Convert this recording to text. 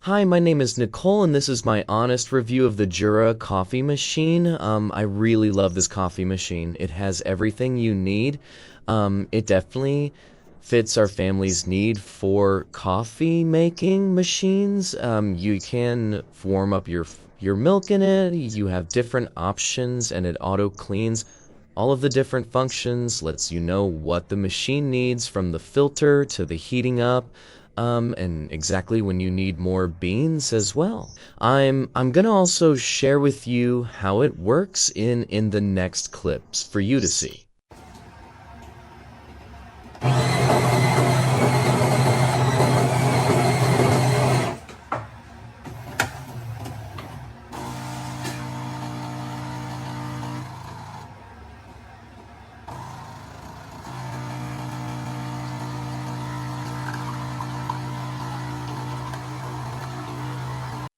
Hi, my name is Nicole, and this is my honest review of the Jura coffee machine. I really love this coffee machine. It has everything you need. It definitely fits our family's need for coffee making machines. You can warm up your milk in it. You have different options, and it auto cleans all of the different functions, lets you know what the machine needs from the filter to the heating up, and exactly when you need more beans as well. I'm gonna also share with you how it works in the next clips for you to see.